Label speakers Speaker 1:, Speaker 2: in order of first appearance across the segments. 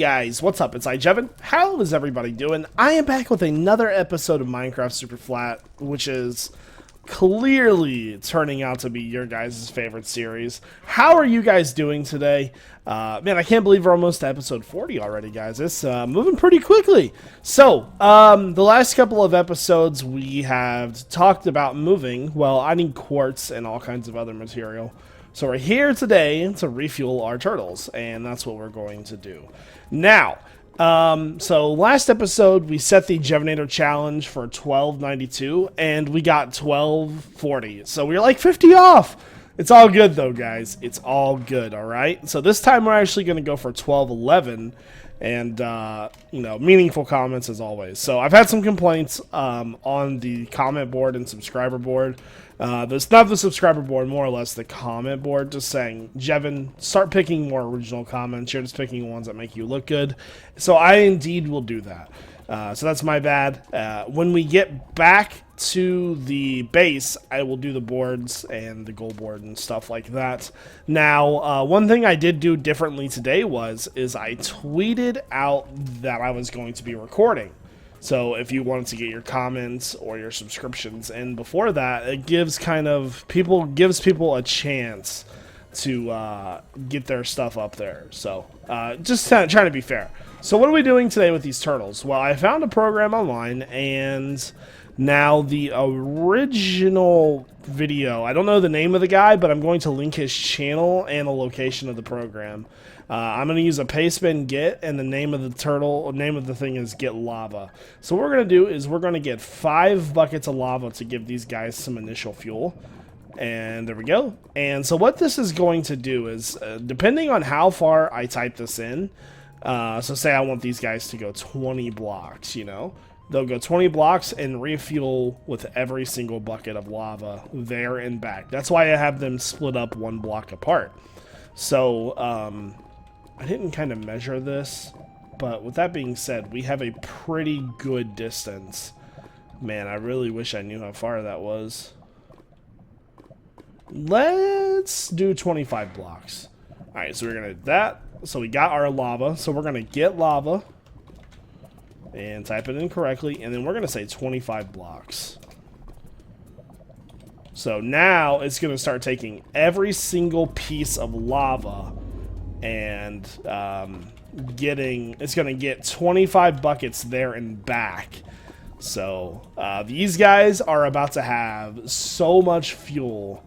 Speaker 1: guys, what's up? It's iJevin. How is everybody doing? I am back with another episode of Minecraft Superflat, which is clearly turning out to be your guys' favorite series. How are you guys doing today? Man, I can't believe we're almost to episode 40 already, guys. It's moving pretty quickly. So, the last couple of episodes we have talked about moving. Well, I need quartz and all kinds of other material. So we're here today to refuel our turtles, and that's what we're going to do. Now, so last episode we set the Jevinator challenge for 12.92, and we got 12.40. So we were like 50 off. It's all good though, guys. It's all good, all right? So this time we're actually going to go for 12.11, and you know, meaningful comments as always. So I've had some complaints on the comment board and subscriber board. There's not the subscriber board, more or less the comment board, just saying, Jevin, start picking more original comments. You're just picking ones that make you look good. So I indeed will do that. So that's my bad. When we get back to the base, I will do the boards and the goal board and stuff like that. Now, one thing I did do differently today is I tweeted out that I was going to be recording. So if you wanted to get your comments or your subscriptions in before that, it gives people a chance to get their stuff up there. So just trying to be fair. So what are we doing today with these turtles? Well, I found a program online, and now the original video, I don't know the name of the guy, but I'm going to link his channel and a location of the program. I'm going to use a pastebin get, and the name of the turtle, name of the thing is Get Lava. So what we're going to do is we're going to get 5 buckets of lava to give these guys some initial fuel. And there we go. And so what this is going to do is, depending on how far I type this in, so say I want these guys to go 20 blocks, you know. They'll go 20 blocks and refuel with every single bucket of lava there and back. That's why I have them split up 1 block apart. So, I didn't kind of measure this, but with that being said, we have a pretty good distance. Man, I really wish I knew how far that was. Let's do 25 blocks. Alright, so we're going to do that. So we got our lava. So we're going to get lava and type it in correctly, and then we're going to say 25 blocks. So now it's going to start taking every single piece of lava and it's going to get 25 buckets there and back. So these guys are about to have so much fuel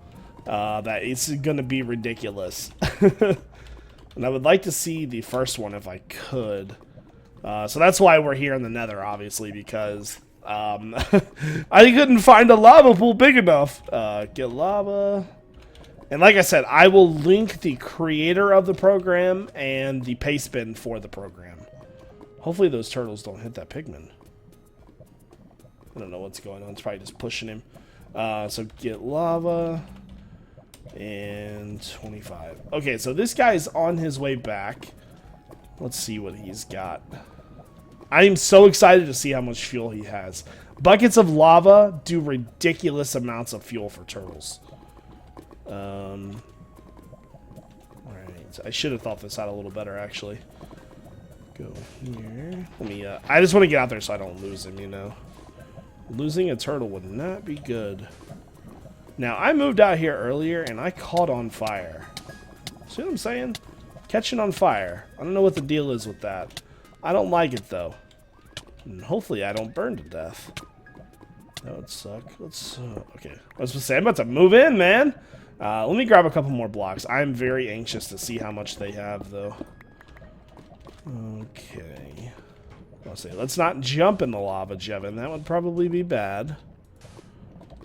Speaker 1: that it's going to be ridiculous. And I would like to see the first one if I could. So that's why we're here in the Nether, obviously, because I couldn't find a lava pool big enough. Get lava. And like I said, I will link the creator of the program and the pastebin for the program. Hopefully those turtles don't hit that pigman. I don't know what's going on. It's probably just pushing him. So get lava. And 25. Okay, so this guy's on his way back. Let's see what he's got. I am so excited to see how much fuel he has. Buckets of lava do ridiculous amounts of fuel for turtles. Alright, I should have thought this out a little better, actually. Go here. Let me, I just want to get out there so I don't lose him, you know. Losing a turtle would not be good. Now, I moved out here earlier, and I caught on fire. See what I'm saying? Catching on fire. I don't know what the deal is with that. I don't like it, though. And hopefully I don't burn to death. That would suck. Let's, okay. I was supposed to say, I'm about to move in, man. Let me grab a couple more blocks. I'm very anxious to see how much they have, though. Okay. I'll say, let's not jump in the lava, Jevin. That would probably be bad.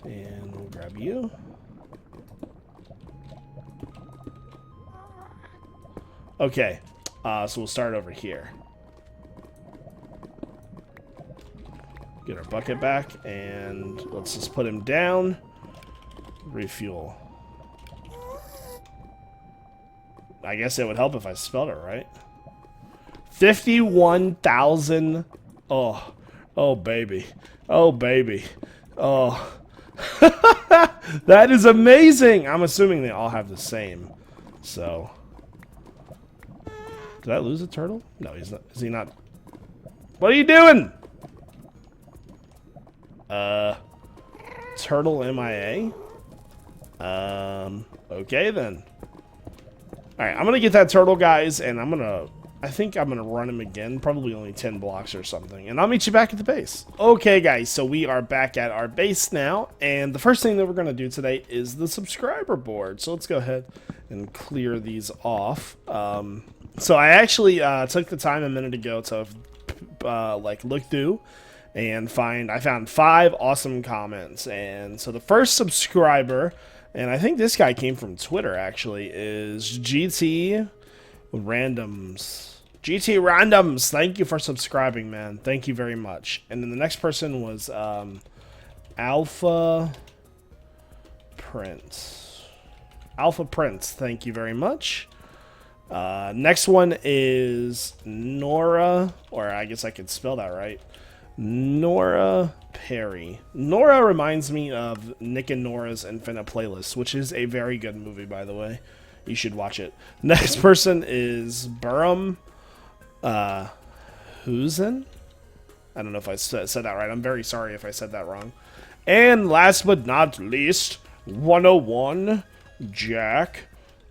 Speaker 1: And we'll grab you. Okay. So we'll start over here. Get our bucket back, and let's just put him down. Refuel. I guess it would help if I spelled it right. 51,000. Oh. Oh, baby. Oh, baby. Oh. That is amazing. I'm assuming they all have the same. So. Did I lose a turtle? No, he's not. Is he not? What are you doing? Turtle MIA? Okay then. Alright, I'm gonna get that turtle, guys, and I think I'm gonna run him again, probably only 10 blocks or something, and I'll meet you back at the base. Okay, guys, so we are back at our base now, and the first thing that we're gonna do today is the subscriber board. So let's go ahead and clear these off. So I actually took the time a minute ago to like look through and I found 5 awesome comments, and so the first subscriber, and I think this guy came from Twitter actually, is GT Randoms. GT Randoms, thank you for subscribing, man. Thank you very much. And then the next person was Alpha Prince. Alpha Prince, thank you very much. Next one is Nora, or I guess I could spell that right. Nora Perry. Nora reminds me of Nick and Nora's Infinite Playlist, which is a very good movie, by the way. You should watch it. Next person is Burham Husen. I don't know if I said that right. I'm very sorry if I said that wrong. And last but not least, 101 Jack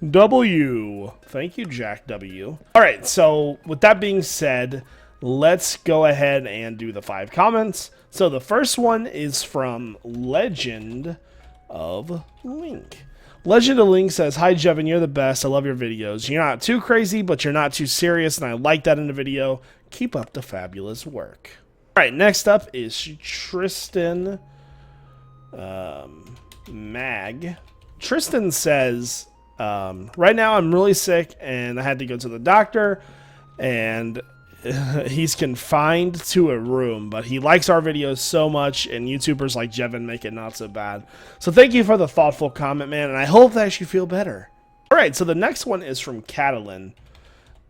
Speaker 1: W. Thank you, Jack W. All right, so with that being said, let's go ahead and do the 5 comments. So the first one is from Legend of Link. Legend of Link says, "Hi Jevin, you're the best. I love your videos. You're not too crazy, but you're not too serious, and I like that in the video. Keep up the fabulous work." All right, next up is Tristan Mag. Tristan says, "Right now I'm really sick, and I had to go to the doctor, and he's confined to a room, but he likes our videos so much, and YouTubers like Jevin make it not so bad. So thank you for the thoughtful comment, man, and I hope that you feel better." Alright, so the next one is from Catalin.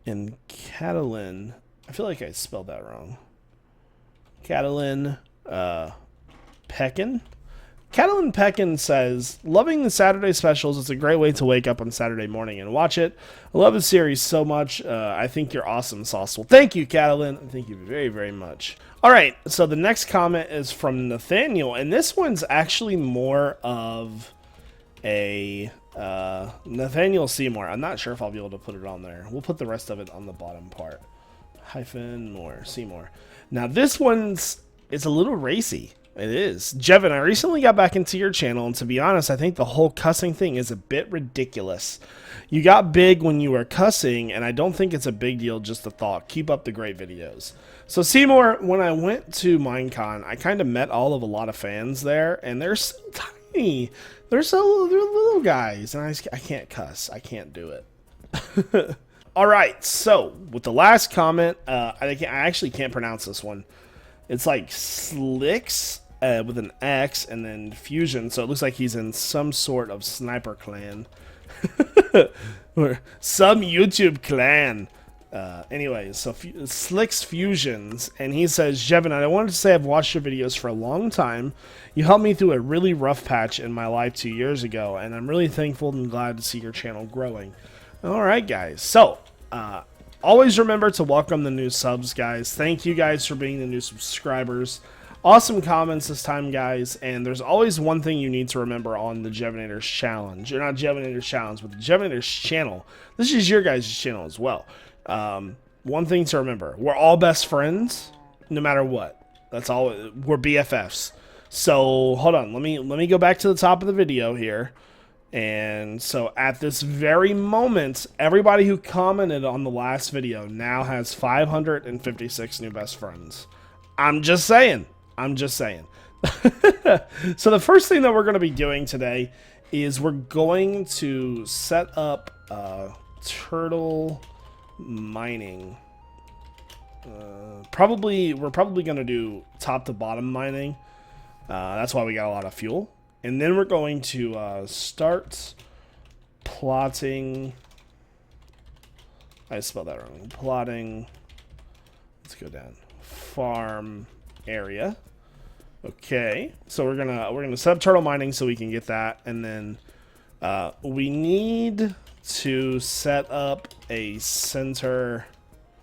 Speaker 1: And Catalin, I feel like I spelled that wrong. Catalin Peckin? Catalin Peckin says, "Loving the Saturday specials. It's a great way to wake up on Saturday morning and watch it. I love the series so much. I think you're awesome, Sauce." Well, thank you, Catalin. Thank you very, very much. All right, so the next comment is from Nathaniel, and this one's actually more of a Nathaniel Seymour. I'm not sure if I'll be able to put it on there. We'll put the rest of it on the bottom part. Hyphen more Seymour. Now this it's a little racy. It is. "Jevin, I recently got back into your channel, and to be honest, I think the whole cussing thing is a bit ridiculous. You got big when you were cussing, and I don't think it's a big deal, just a thought. Keep up the great videos." So Seymour, when I went to Minecon, I kind of met a lot of fans there, and they're so tiny. They're little guys, and I can't cuss. I can't do it. All right, so with the last comment, I actually can't pronounce this one. It's like Slicks with an X and then Fusion, so it looks like he's in some sort of sniper clan. Or some YouTube clan. Anyways, so Slicks Fusions, and he says, "Jevin, I wanted to say I've watched your videos for a long time. You helped me through a really rough patch in my life 2 years ago, and I'm really thankful and glad to see your channel growing." Alright, guys, so always remember to welcome the new subs, guys. Thank you guys for being the new subscribers. Awesome comments this time, guys, and there's always one thing you need to remember on the Jevinator's challenge. Or not Jevinator's challenge, but the Jevinator's channel. This is your guys' channel as well. One thing to remember: we're all best friends, no matter what. That's all. We're BFFs. So hold on, let me go back to the top of the video here. And so at this very moment, everybody who commented on the last video now has 556 new best friends. I'm just saying. I'm just saying. So the first thing that we're going to be doing today is we're going to set up turtle mining. We're probably going to do top to bottom mining. That's why we got a lot of fuel. And then we're going to start plotting. I spelled that wrong. Plotting. Let's go down. Farm area. Okay. So we're gonna set up turtle mining so we can get that, and then we need to set up a center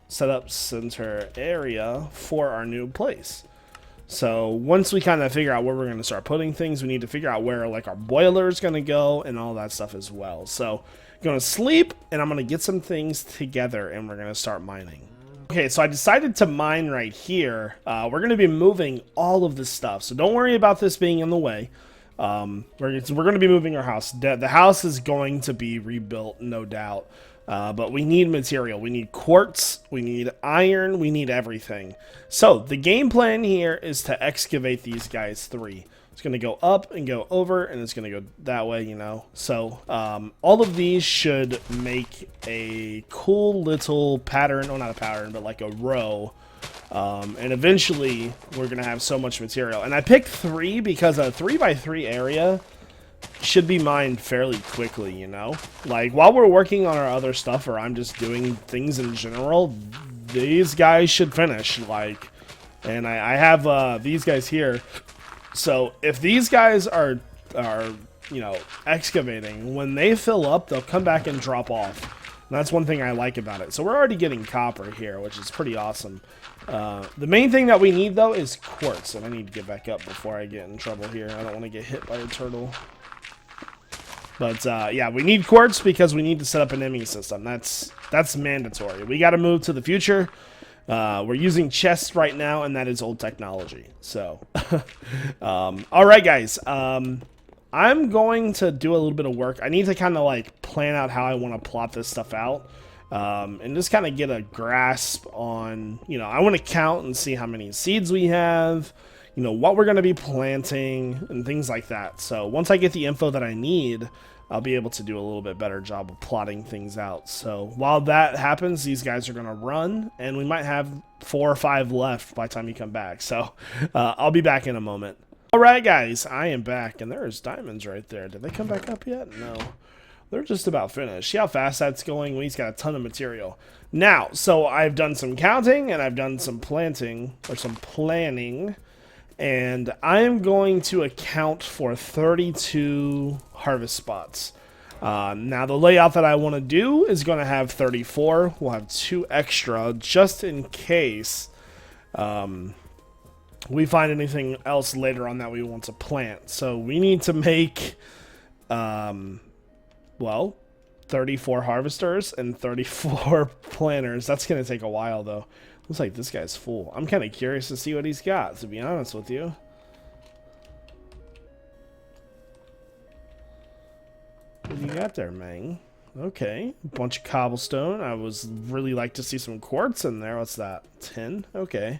Speaker 1: set up center area for our new place. So once we kind of figure out where we're going to start putting things, we need to figure out where like our boiler is going to go and all that stuff as well. So I'm going to sleep and I'm going to get some things together and we're going to start mining. Okay, so I decided to mine right here. We're going to be moving all of this stuff. So don't worry about this being in the way. We're going to be moving our house. The house is going to be rebuilt, no doubt. But we need material. We need quartz, we need iron, we need everything. So the game plan here is to excavate these guys 3. It's going to go up and go over, and it's going to go that way, you know. So all of these should make a cool little pattern. Oh, not a pattern, but like a row. And eventually we're going to have so much material. And I picked 3 because a 3x3 area should be mined fairly quickly, you know? Like, while we're working on our other stuff, or I'm just doing things in general, these guys should finish, like, and I have, these guys here, so if these guys are, you know, excavating, when they fill up, they'll come back and drop off, and that's one thing I like about it. So we're already getting copper here, which is pretty awesome. The main thing that we need, though, is quartz, and I need to get back up before I get in trouble here. I don't want to get hit by a turtle. But, yeah, we need quartz because we need to set up an ME system. That's mandatory. We got to move to the future. We're using chests right now, and that is old technology. So, all right, guys. I'm going to do a little bit of work. I need to kind of, like, plan out how I want to plot this stuff out. And just kind of get a grasp on, you know, I want to count and see how many seeds we have, you know, what we're going to be planting and things like that. So once I get the info that I need, I'll be able to do a little bit better job of plotting things out. So while that happens, these guys are going to run, and we might have 4 or 5 left by the time you come back. So I'll be back in a moment. All right, guys, I am back, and there's diamonds right there. Did they come back up yet? No. They're just about finished. See how fast that's going? We've got a ton of material. Now, so I've done some counting, and I've done some planting, or some planning, and I'm going to account for 32 harvest spots. Now, the layout that I want to do is going to have 34. We'll have 2 extra just in case we find anything else later on that we want to plant. So we need to make, well, 34 harvesters and 34 planters. That's going to take a while, though. Looks like this guy's full. I'm kind of curious to see what he's got, to be honest with you. What do you got there, Mang? Okay, a bunch of cobblestone. I was really like to see some quartz in there. What's that? 10? Okay.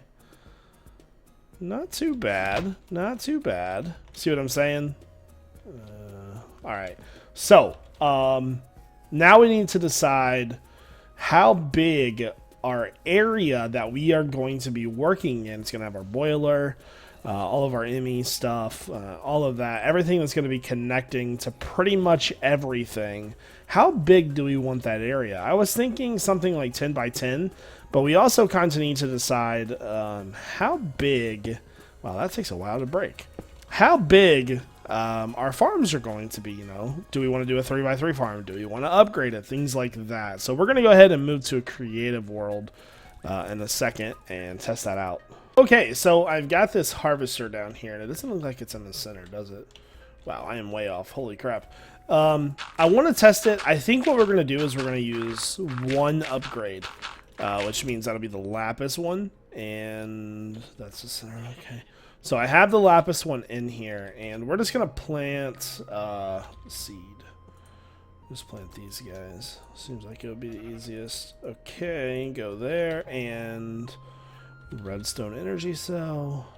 Speaker 1: Not too bad. Not too bad. See what I'm saying? Alright. So, now we need to decide how big our area that we are going to be working in. It's going to have our boiler, all of our ME stuff, all of that. Everything that's going to be connecting to pretty much everything. How big do we want that area? I was thinking something like 10 by 10, but we also kind of need to decide how big... Wow, that takes a while to break. How big our farms are going to be, you know. Do we want to do a 3x3 farm? Do we want to upgrade it? Things like that. So we're going to go ahead and move to a creative world in a second and test that out. Okay, so I've got this harvester down here, and it doesn't look like it's in the center, does it? Wow, I am way off. Holy crap. I want to test it. I think what we're going to do is we're going to use 1 upgrade, which means that'll be the lapis one, and that's the center. Okay. So I have the lapis one in here, and we're just going to plant seed. Just plant these guys. Seems like it would be the easiest. Okay, go there, and redstone energy cell.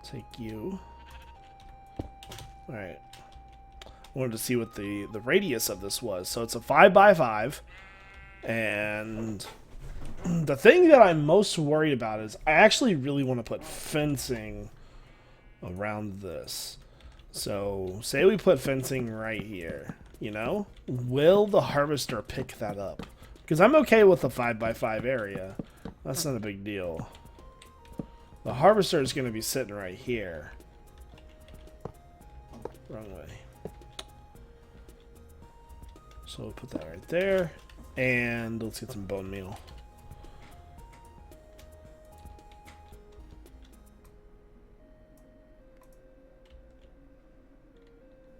Speaker 1: Take you. Alright. I wanted to see what the radius of this was. So it's a 5x5, and... the thing that I'm most worried about is I actually really want to put fencing around this. So, say we put fencing right here, you know? Will the harvester pick that up? Because I'm okay with the 5x5 area. That's not a big deal. The harvester is going to be sitting right here. Wrong way. So we'll put that right there. And let's get some bone meal.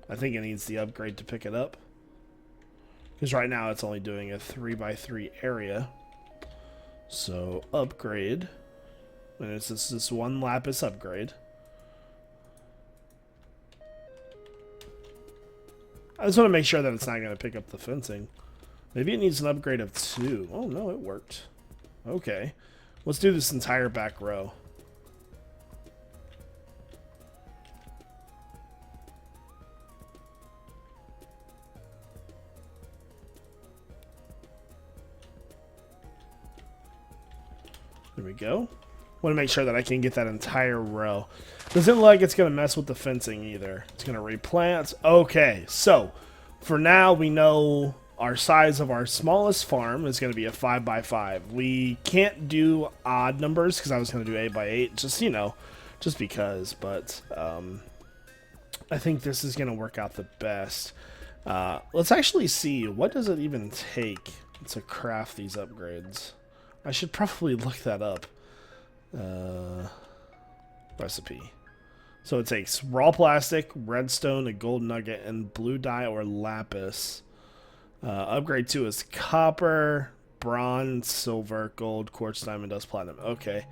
Speaker 1: I think it needs the upgrade to pick it up. Because right now it's only doing a 3x3 area. So upgrade. And it's just this one lapis upgrade. I just want to make sure that it's not going to pick up the fencing. Maybe it needs an upgrade of 2. Oh no, it worked. Okay. Let's do this entire back row. There we go. Want to make sure that I can get that entire row. Doesn't look like it's going to mess with the fencing either. It's going to replant. Okay, so for now we know our size of our smallest farm is going to be a 5x5. We can't do odd numbers because I was going to do 8x8, just, you know, just because. But I think this is going to work out the best. Let's actually see, what does it even take to craft these upgrades? I should probably look that up. Recipe. So it takes raw plastic, redstone, a gold nugget, and blue dye or lapis. Upgrade 2 is copper, bronze, silver, gold, quartz, diamond, dust, platinum. Okay.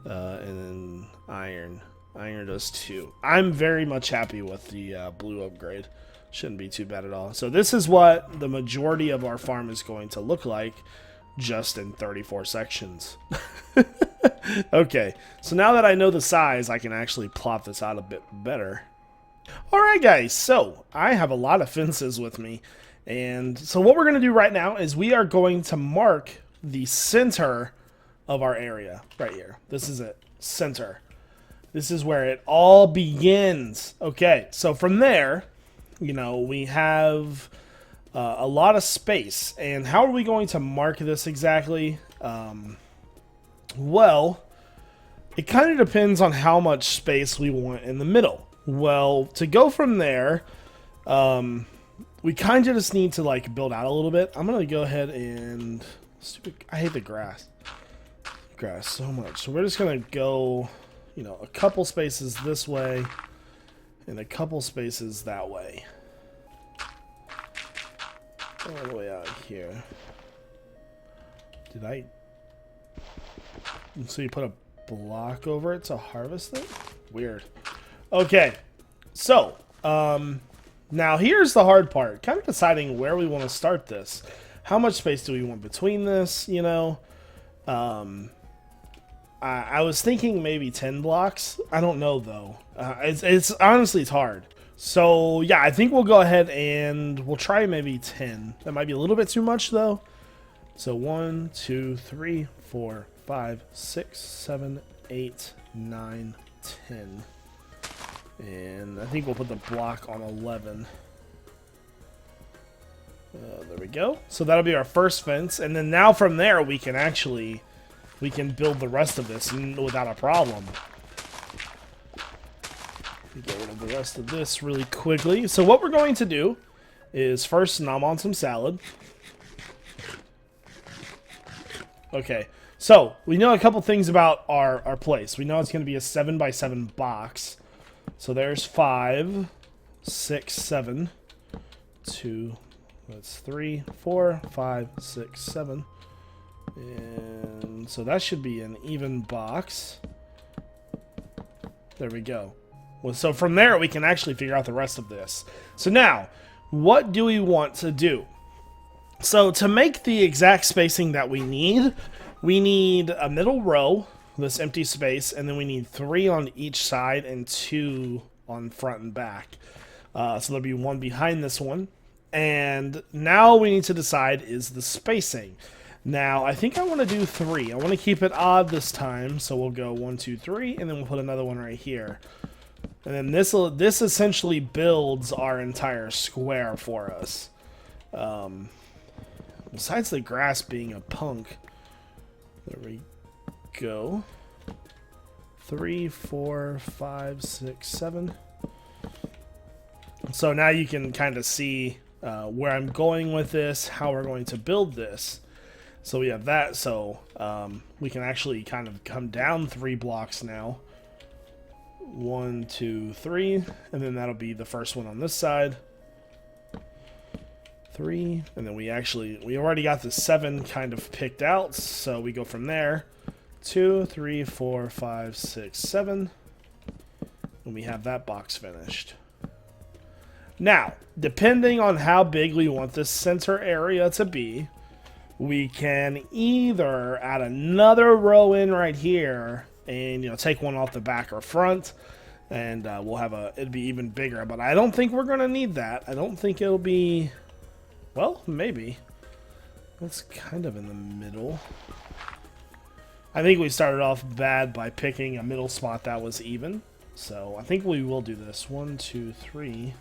Speaker 1: And then iron. Iron does 2. I'm very much happy with the blue upgrade. Shouldn't be too bad at all. So this is what the majority of our farm is going to look like, just in 34 sections. Okay, so now that I know the size, I can actually plot this out a bit better. Alright guys, so I have a lot of fences with me. And so what we're going to do right now is we are going to mark the center of our area right here. This is it, center. This is where it all begins. Okay, so from there, you know, we have a lot of space. And how are we going to mark this exactly? Well, it kind of depends on how much space we want in the middle. Well, to go from there, we kind of just need to like build out a little bit. I'm going to go ahead and... I hate the grass. Grass so much. So we're just going to go, you know, a couple spaces this way and a couple spaces that way. All the way out here. Did I... So you put a block over it to harvest it? Weird. Okay. So, now here's the hard part. Kind of deciding where we want to start this. How much space do we want between this, you know? I was thinking maybe 10 blocks. I don't know, though. It's honestly, it's hard. So, yeah, I think we'll go ahead and we'll try maybe 10. That might be a little bit too much, though. So 1, 2, 3, 4, 5, 6, 7, 8, 9, 10. And I think we'll put the block on 11. There we go. So that'll be our first fence. And then now from there, we can build the rest of this without a problem. Get rid of the rest of this really quickly. So what we're going to do is first nom on some salad. Okay, so we know a couple things about our place. We know it's going to be a 7x7 box. So there's 5, 6, 7, 2, that's 3, 4, 5, 6, 7. And so that should be an even box. There we go. Well, so from there, we can actually figure out the rest of this. So now, what do we want to do? So to make the exact spacing that we need a middle row, this empty space, and then we need 3 on each side and 2 on front and back. So there'll be 1 behind this one. And now we need to decide is the spacing. Now, I think I want to do 3. I want to keep it odd this time, so we'll go 1, 2, 3, and then we'll put another one right here. And then this essentially builds our entire square for us. Besides the grass being a punk. There we go. 3, 4, 5, 6, 7. So now you can kind of see where I'm going with this, how we're going to build this. So we have that, so we can actually kind of come down 3 blocks now. 1, 2, 3, and then that'll be the first one on this side. 3, and then we already got the 7 kind of picked out, so we go from there. 2, 3, 4, 5, 6, 7, and we have that box finished. Now, depending on how big we want this center area to be, we can either add another row in right here and, you know, take one off the back or front, and we'll have it'd be even bigger. But I don't think we're gonna need that. I don't think it'll be, well, maybe. That's kind of in the middle. I think we started off bad by picking a middle spot that was even. So I think we will do this. 1, 2, 3.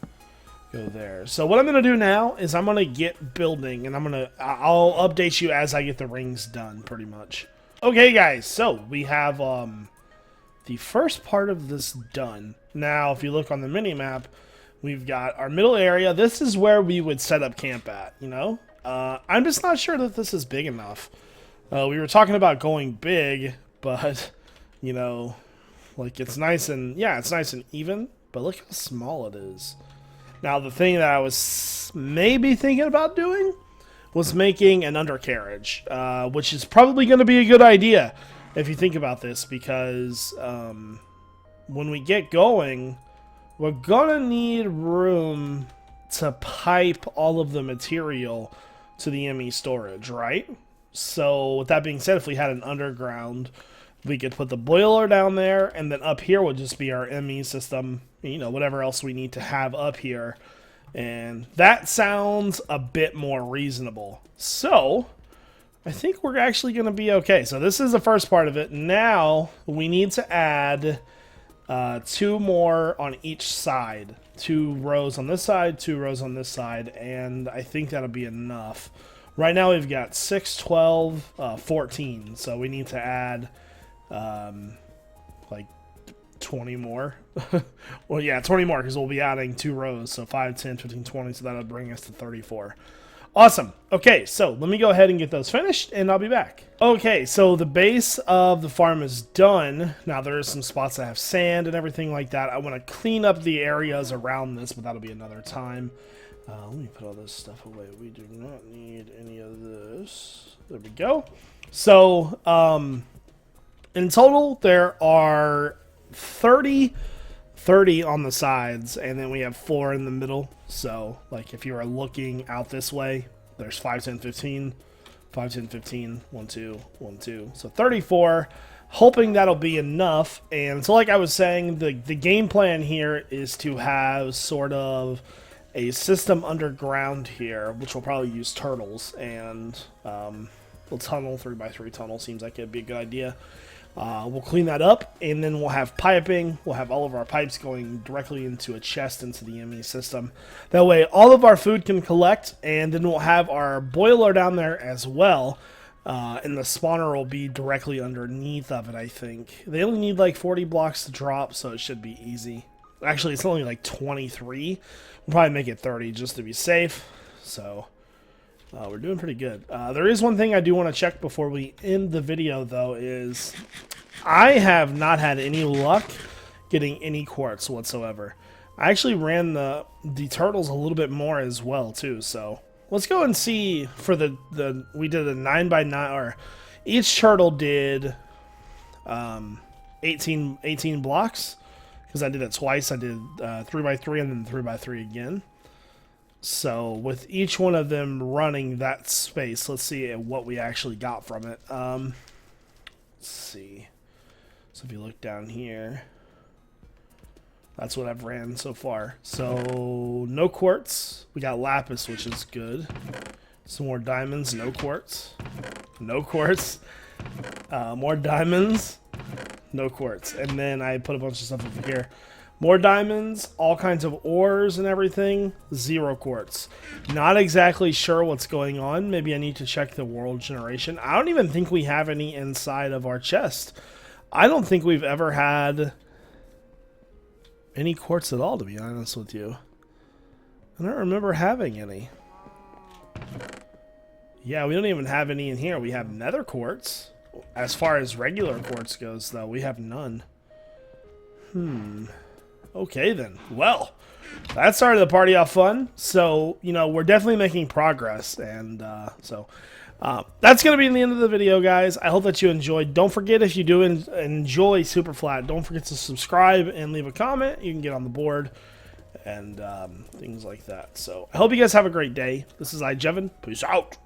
Speaker 1: Go there. So what I'm going to do now is I'm going to get building, and I'll update you as I get the rings done, pretty much. Okay, guys, so we have the first part of this done. Now, if you look on the mini-map, we've got our middle area. This is where we would set up camp at, you know? I'm just not sure that this is big enough. We were talking about going big, but, you know, like, it's nice and, yeah, it's nice and even, but look how small it is. Now, the thing that I was maybe thinking about doing was making an undercarriage, which is probably going to be a good idea if you think about this, because when we get going, we're going to need room to pipe all of the material to the ME storage, right? So, with that being said, if we had an underground, we could put the boiler down there, and then up here would just be our ME system, you know, whatever else we need to have up here. And that sounds a bit more reasonable. So, I think we're actually going to be okay. So, this is the first part of it. Now, we need to add 2 more on each side. 2 rows on this side, 2 rows on this side, and I think that'll be enough. Right now, we've got 6, 12, 14. So, we need to add like 20 more. Well, yeah, 20 more, because we'll be adding 2 rows. So 5, 10, 15, 20. So that'll bring us to 34. Awesome. Okay, so let me go ahead and get those finished, and I'll be back. Okay, so the base of the farm is done. Now, there are some spots that have sand and everything like that. I want to clean up the areas around this, but that'll be another time. Let me put all this stuff away. We do not need any of this. There we go. So, in total, there are 30 on the sides, and then we have 4 in the middle. So, like, if you are looking out this way, there's 5, 10, 15, 5, 10, 15, 1, 2, 1, 2. So 34, hoping that'll be enough. And so, like I was saying, the game plan here is to have sort of a system underground here, which will probably use turtles, and we'll tunnel, 3x3 tunnel seems like it'd be a good idea. We'll clean that up, and then we'll have piping. We'll have all of our pipes going directly into a chest into the ME system. That way, all of our food can collect, and then we'll have our boiler down there as well. And the spawner will be directly underneath of it, I think. They only need like 40 blocks to drop, so it should be easy. Actually, it's only like 23. We'll probably make it 30 just to be safe. So, we're doing pretty good. There is one thing I do want to check before we end the video, though, is I have not had any luck getting any quartz whatsoever. I actually ran the turtles a little bit more as well, too. So, let's go and see for we did a 9x9, or each turtle did 18 blocks. Because I did it twice. I did 3x3 and then 3x3 again. So with each one of them running that space, let's see what we actually got from it. Let's see. So if you look down here, that's what I've ran so far. So no quartz. We got lapis, which is good. Some more diamonds. No quartz. No quartz. More diamonds. No quartz. And then I put a bunch of stuff over here. More diamonds, all kinds of ores and everything. 0 quartz. Not exactly sure what's going on. Maybe I need to check the world generation. I don't even think we have any inside of our chest. I don't think we've ever had any quartz at all, to be honest with you. I don't remember having any. Yeah, we don't even have any in here. We have nether quartz. As far as regular quartz goes, though, we have none. Okay then. Well, that started the party off fun. So, you know, we're definitely making progress. And that's going to be the end of the video, guys. I hope that you enjoyed. Don't forget, if you do enjoy Superflat, don't forget to subscribe and leave a comment. You can get on the board and things like that. So I hope you guys have a great day. This is iJevin. Peace out.